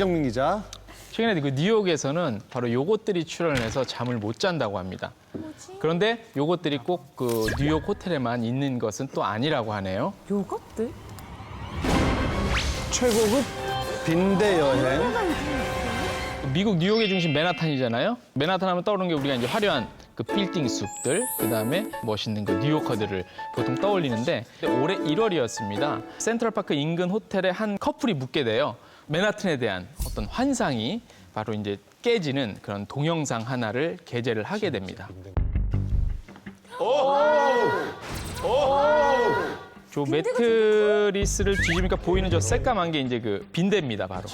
이정민 기자. 최근에 그 뉴욕에서는 바로 요것들이 출연을 해서 잠을 못 잔다고 합니다. 그런데 요것들이 꼭 그 뉴욕 호텔에만 있는 것은 또 아니라고 하네요. 요것들? 최고급 빈대 여행. 미국 뉴욕의 중심 맨하탄이잖아요. 맨하탄 하면 떠오르는 게 우리가 이제 화려한 그 빌딩 숲들, 그다음에 멋있는 그 뉴요커들을 보통 떠올리는데 올해 1월이었습니다. 센트럴파크 인근 호텔에 한 커플이 묵게 돼요. 맨하탄에 대한 어떤 환상이 바로 이제 깨지는 그런 동영상 하나를 게재를 하게 됩니다. 저 매트리스를 뒤집으니까 보이는 저 새까만 게 이제 그 빈대입니다, 바로.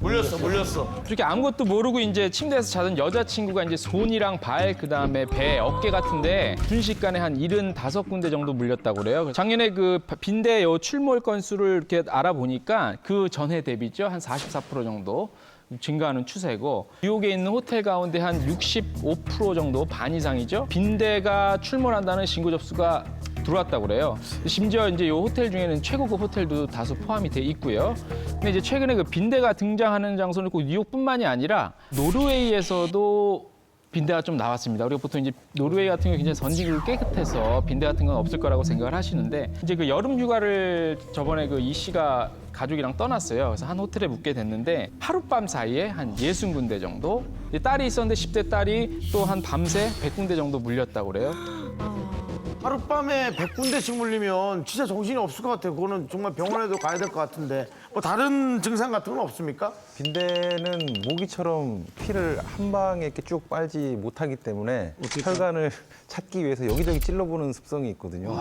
물렸어. 이렇게 아무것도 모르고 이제 침대에서 자던 여자친구가 이제 손이랑 발, 그다음에 배, 어깨 같은데 순식간에 한 75군데 정도 물렸다고 그래요. 작년에 그 빈대 요 출몰 건수를 이렇게 알아보니까 그 전해 대비죠. 한 44% 정도 증가하는 추세고 뉴욕에 있는 호텔 가운데 한 65% 정도, 반 이상이죠. 빈대가 출몰한다는 신고 접수가 들어왔다고 그래요. 심지어 이제 이 호텔 중에는 최고급 호텔도 다수 포함이 돼 있고요. 근데 이제 최근에 그 빈대가 등장하는 장소는 꼭 뉴욕뿐만이 아니라 노르웨이에서도 빈대가 좀 나왔습니다. 우리가 보통 이제 노르웨이 같은 경우 굉장히 선진국이 깨끗해서 빈대 같은 건 없을 거라고 생각을 하시는데 이제 그 여름 휴가를 저번에 그 이 씨가 가족이랑 떠났어요. 그래서 한 호텔에 묵게 됐는데 하룻밤 사이에 한 60군데 정도, 딸이 있었는데 10대 딸이 또 한 밤새 100군데 정도 물렸다고 그래요. 하룻밤에 100군데씩 물리면 진짜 정신이 없을 것 같아요. 그거는 정말 병원에도 가야 될 것 같은데 뭐 다른 증상 같은 건 없습니까? 빈대는 모기처럼 피를 한 방에 이렇게 쭉 빨지 못하기 때문에 혈관을 찾기 위해서 여기저기 찔러보는 습성이 있거든요.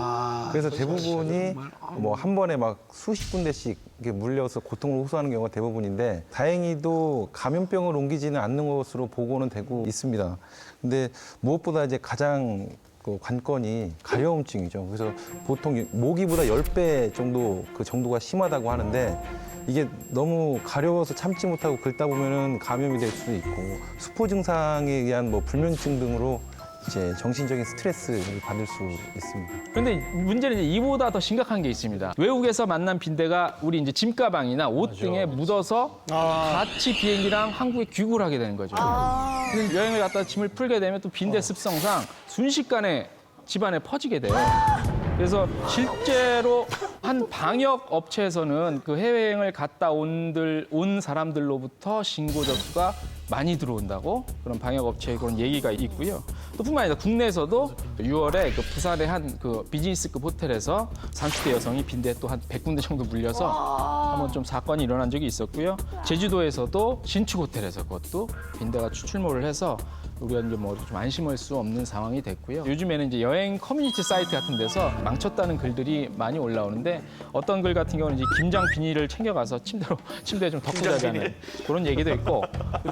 그래서 대부분이 뭐 한 번에 막 수십 군데씩 이렇게 물려서 고통을 호소하는 경우가 대부분인데 다행히도 감염병을 옮기지는 않는 것으로 보고는 되고 있습니다. 근데 무엇보다 이제 가장 그 관건이 가려움증이죠. 그래서 보통 모기보다 10배 정도 그 정도가 심하다고 하는데 이게 너무 가려워서 참지 못하고 긁다 보면은 감염이 될 수도 있고 수포 증상에 의한 뭐 불면증 등으로 이제 정신적인 스트레스를 받을 수 있습니다. 그런데 문제는 이제 이보다 더 심각한 게 있습니다. 외국에서 만난 빈대가 우리 이제 짐가방이나 옷 등에 묻어서 같이 비행기랑 한국에 귀국을 하게 되는 거죠. 그래서 여행을 갔다 짐을 풀게 되면 또 빈대 습성상 순식간에 집안에 퍼지게 돼요. 그래서 실제로 한 방역 업체에서는 그 해외여행을 갔다 온 사람들로부터 신고 접수가 많이 들어온다고 그런 방역 업체의 그런 얘기가 있고요. 또 뿐만 아니라 국내에서도 6월에 그 부산의 한 그 비즈니스급 호텔에서 30대 여성이 빈대에 또 한 100군데 정도 물려서 한번 좀 사건이 일어난 적이 있었고요. 제주도에서도 신축 호텔에서 그것도 빈대가 출몰을 해서 우리가 이제 뭐 좀 안심할 수 없는 상황이 됐고요. 요즘에는 이제 여행 커뮤니티 사이트 같은 데서 망쳤다는 글들이 많이 올라오는데 어떤 글 같은 경우는 이제 김장 비닐을 챙겨가서 침대에 좀 덮고 자자는 그런 얘기도 있고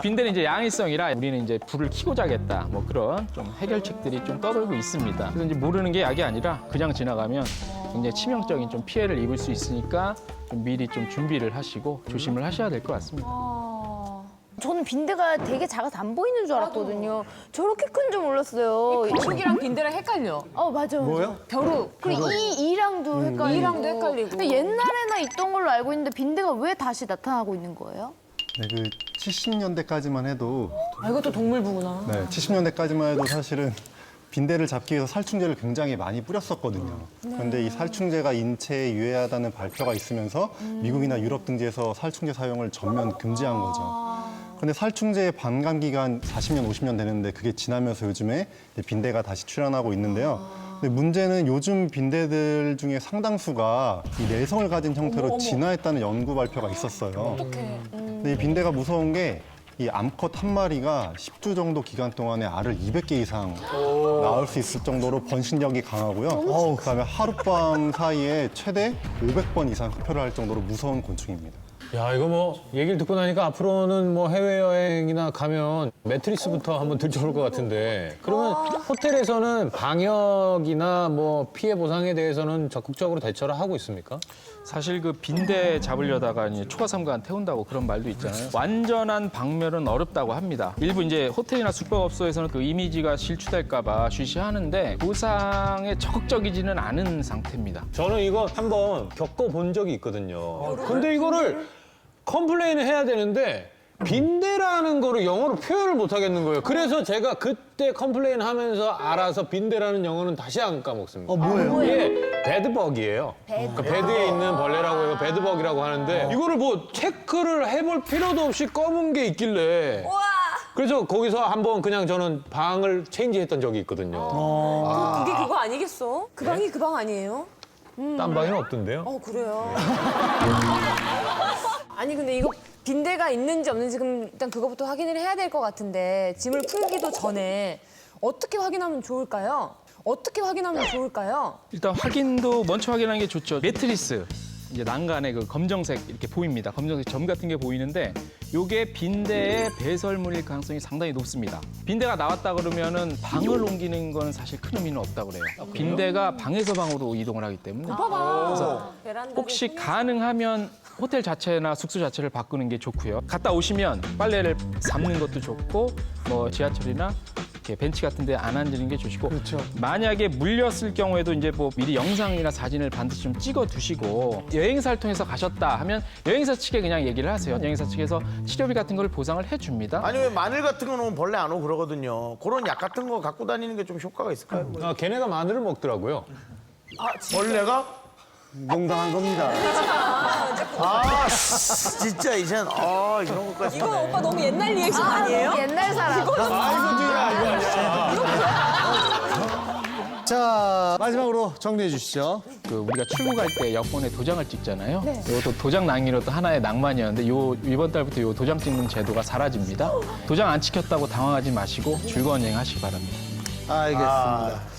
빈대는 이제 양이성이라 우리는 이제 불을 켜고 자겠다 뭐 그런 좀 해결책들이 좀 떠돌고 있습니다. 그래서 이제 모르는 게 약이 아니라 그냥 지나가면 굉장히 치명적인 좀 피해를 입을 수 있으니까 좀 미리 좀 준비를 하시고 조심을 하셔야 될 것 같습니다. 저는 빈대가 되게 작아서 안 보이는 줄 알았거든요. 저렇게 큰 줄 몰랐어요. 벼룩이랑 빈대랑 헷갈려. 맞아. 뭐요? 벼룩. 그리고 이랑도 헷갈리고. 이랑도 헷갈리고. 근데 옛날에나 있던 걸로 알고 있는데 빈대가 왜 다시 나타나고 있는 거예요? 네, 그 70년대까지만 해도 이것도 동물부구나. 네, 70년대까지만 해도 사실은 빈대를 잡기 위해서 살충제를 굉장히 많이 뿌렸었거든요. 그런데 이 살충제가 인체에 유해하다는 발표가 있으면서 미국이나 유럽 등지에서 살충제 사용을 전면 금지한 거죠. 그런데 살충제의 반감 기간 40년, 50년 되는데 그게 지나면서 요즘에 빈대가 다시 출현하고 있는데요. 근데 문제는 요즘 빈대들 중에 상당수가 이 내성을 가진 형태로 진화했다는 연구 발표가 있었어요. 근데 이 빈대가 무서운 게 이 암컷 한 마리가 10주 정도 기간 동안에 알을 200개 이상 낳을 수 있을 정도로 번식력이 강하고요. 그다음에 하룻밤 사이에 최대 500번 이상 흡혈을 할 정도로 무서운 곤충입니다. 야, 이거 뭐 얘기를 듣고 나니까 앞으로는 뭐 해외여행이나 가면 매트리스부터 한번 들춰볼 것 같은데 그러면 호텔에서는 방역이나 뭐 피해 보상에 대해서는 적극적으로 대처를 하고 있습니까? 사실 그 빈대 잡으려다가 이제 초과삼간 태운다고 그런 말도 있잖아요. 완전한 박멸은 어렵다고 합니다. 일부 이제 호텔이나 숙박업소에서는 그 이미지가 실추될까봐 쉬쉬하는데 보상에 적극적이지는 않은 상태입니다. 저는 이거 한번 겪어본 적이 있거든요. 근데 이거를 컴플레인을 해야 되는데 빈대라는 거를 영어로 표현을 못 하겠는 거예요. 그래서 제가 그때 컴플레인 하면서 알아서 빈대라는 영어는 다시 안 까먹습니다. 뭐예요? 이게 배드벅이에요. 그러니까 배드에 있는 벌레라고 해서 배드벅이라고 하는데 이거를 뭐 체크를 해볼 필요도 없이 검은 게 있길래 그래서 거기서 한번 그냥 저는 방을 체인지했던 적이 있거든요. 그게 그거 아니겠어? 그 방이 그 방 아니에요? 딴 방에는 없던데요? 그래요. 아니 근데 이거 빈대가 있는지 없는지 그럼 일단 그거부터 확인을 해야 될 것 같은데 짐을 풀기도 전에 어떻게 확인하면 좋을까요? 어떻게 확인하면 좋을까요? 일단 확인도 먼저 확인하는 게 좋죠. 매트리스 이제 난간에 그 검정색 이렇게 보입니다. 검정색 점 같은 게 보이는데 요게 빈대의 배설물일 가능성이 상당히 높습니다. 빈대가 나왔다 그러면은 방을 옮기는 건 사실 큰 의미는 없다고 그래요. 빈대가 방에서 방으로 이동을 하기 때문에 봐봐. 혹시 가능하면 호텔 자체나 숙소 자체를 바꾸는 게 좋고요. 갔다 오시면 빨래를 삶는 것도 좋고 뭐 지하철이나 이렇게 벤치 같은 데 안 앉는 게 좋으시고 만약에 물렸을 경우에도 이제 뭐 미리 영상이나 사진을 반드시 좀 찍어 두시고 여행사를 통해서 가셨다 하면 여행사 측에 그냥 얘기를 하세요. 여행사 측에서 치료비 같은 걸 보상을 해줍니다. 아니 왜 마늘 같은 거 넣으면 벌레 안 오고 그러거든요. 그런 약 같은 거 갖고 다니는 게 좀 효과가 있을까요? 걔네가 마늘을 먹더라고요. 벌레가? 농담한 겁니다. 아 진짜 이젠 이런 것까지. 이거 오빠 너무 옛날 리액션 아니에요? 옛날 사람. 자, 마지막으로 정리해 주시죠. 그 우리가 출국할 때 여권에 도장을 찍잖아요. 이것도 도장 낭인으로 또 하나의 낭만이었는데 이번 달부터 요 도장 찍는 제도가 사라집니다. 도장 안 찍혔다고 당황하지 마시고 즐거운 여행 하시기 바랍니다. 알겠습니다.